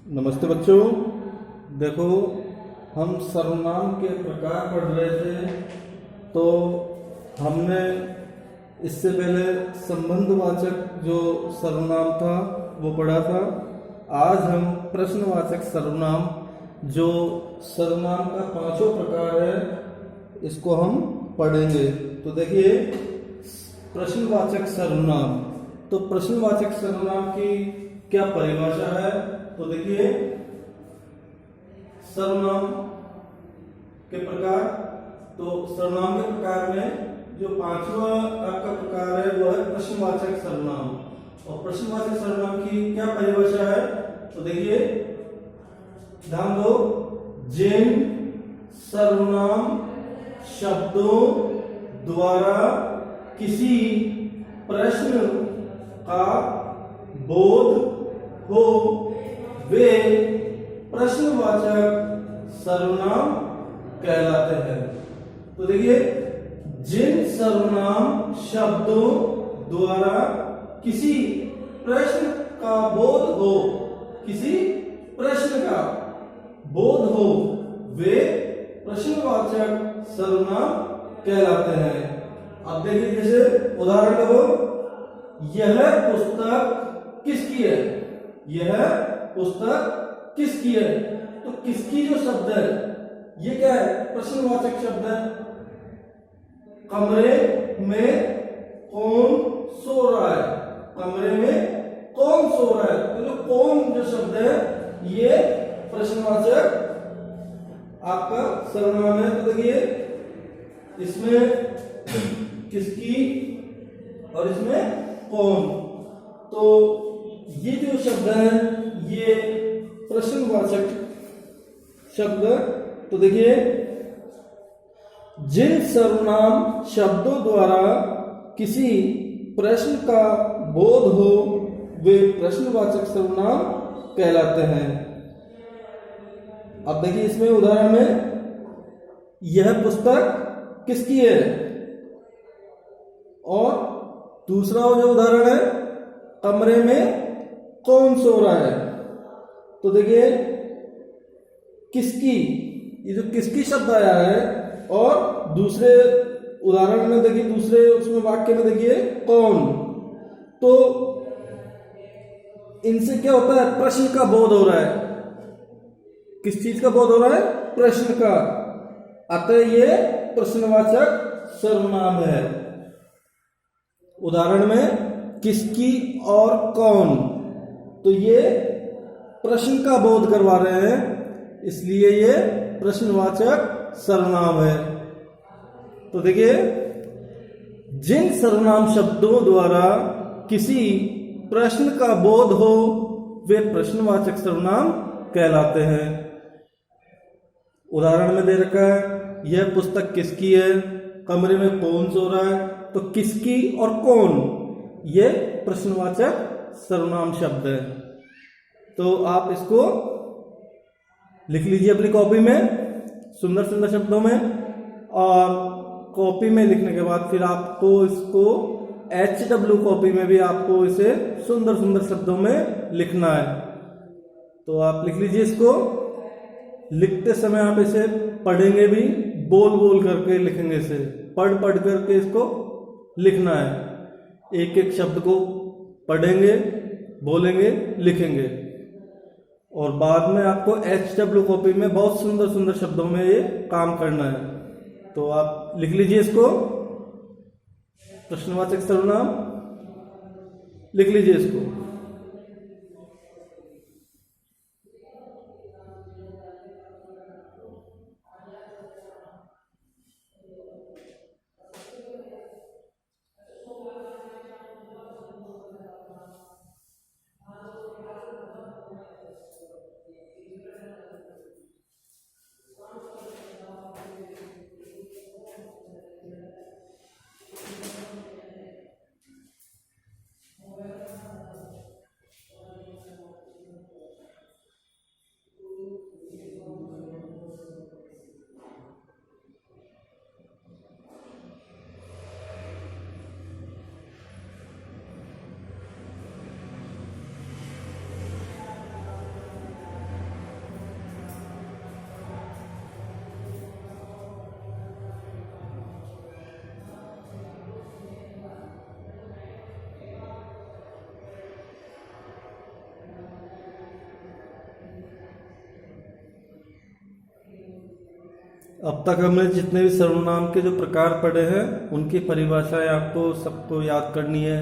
नमस्ते बच्चों। देखो, हम सर्वनाम के प्रकार पढ़ रहे थे। तो हमने इससे पहले संबंधवाचक जो सर्वनाम था वो पढ़ा था। आज हम प्रश्नवाचक सर्वनाम, जो सर्वनाम का पांचों प्रकार है, इसको हम पढ़ेंगे। तो देखिए, प्रश्नवाचक सर्वनाम। तो प्रश्नवाचक सर्वनाम की क्या परिभाषा है? तो देखिए, सर्वनाम के प्रकार। तो सर्वनाम के प्रकार में जो पांचवा आपका प्रकार है वो है प्रश्नवाचक सर्वनाम। और प्रश्नवाचक सर्वनाम की क्या परिभाषा है? तो देखिए, ध्यान दो। जिन सर्वनाम शब्दों द्वारा किसी प्रश्न का बोध हो वे प्रश्नवाचक सर्वनाम कहलाते हैं। तो देखिए, जिन सर्वनाम शब्दों द्वारा किसी प्रश्न का बोध हो, किसी प्रश्न का बोध हो, वे प्रश्नवाचक सर्वनाम कहलाते हैं। अब देखिए, जैसे उदाहरण दो, यह पुस्तक किसकी है? यह पुस्तक किसकी है? तो किसकी जो शब्द है ये क्या है? प्रश्नवाचक शब्द है। कमरे में कौन सो रहा है? कमरे में कौन सो रहा है? तो जो कौन जो शब्द है ये प्रश्नवाचक आपका सर्वनाम है। तो देखिए, इसमें किसकी और इसमें कौन। तो ये जो शब्द है ये प्रश्नवाचक शब्द। तो देखिए, जिन सर्वनाम शब्दों द्वारा किसी प्रश्न का बोध हो वे प्रश्नवाचक सर्वनाम कहलाते हैं। अब देखिए, इसमें उदाहरण में यह पुस्तक किसकी है, और दूसरा जो उदाहरण है कमरे में कौन सो रहा है। तो देखिए, किसकी, ये जो किसकी शब्द आया है, और दूसरे उदाहरण में देखिए, दूसरे उसमें वाक्य में देखिए कौन। तो इनसे क्या होता है? प्रश्न का बोध हो रहा है। किस चीज का बोध हो रहा है? प्रश्न का। अतः ये प्रश्नवाचक सर्वनाम है। उदाहरण में किसकी और कौन, तो ये प्रश्न का बोध करवा रहे हैं, इसलिए ये प्रश्नवाचक सर्वनाम है। तो देखिए, जिन सर्वनाम शब्दों द्वारा किसी प्रश्न का बोध हो वे प्रश्नवाचक सर्वनाम कहलाते हैं। उदाहरण में दे रखा है, यह पुस्तक किसकी है, कमरे में कौन सो रहा है। तो किसकी और कौन ये प्रश्नवाचक सर्वनाम शब्द है। तो आप इसको लिख लीजिए अपनी कॉपी में सुंदर सुंदर शब्दों में, और कॉपी में लिखने के बाद फिर आपको इसको HW कॉपी में भी आपको इसे सुंदर सुंदर शब्दों में लिखना है। तो आप लिख लीजिए इसको। लिखते समय आप इसे पढ़ेंगे भी, बोल बोल करके लिखेंगे, इसे पढ़ पढ़ करके इसको लिखना है। एक एक शब्द को पढ़ेंगे, बोलेंगे, लिखेंगे, और बाद में आपको HW कॉपी में बहुत सुंदर सुंदर शब्दों में ये काम करना है। तो आप लिख लीजिए इसको, प्रश्नवाचक सर्वनाम लिख लीजिए इसको। अब तक हमने जितने भी सर्वनाम के जो प्रकार पढ़े हैं उनकी परिभाषाएं आपको सबको याद करनी है।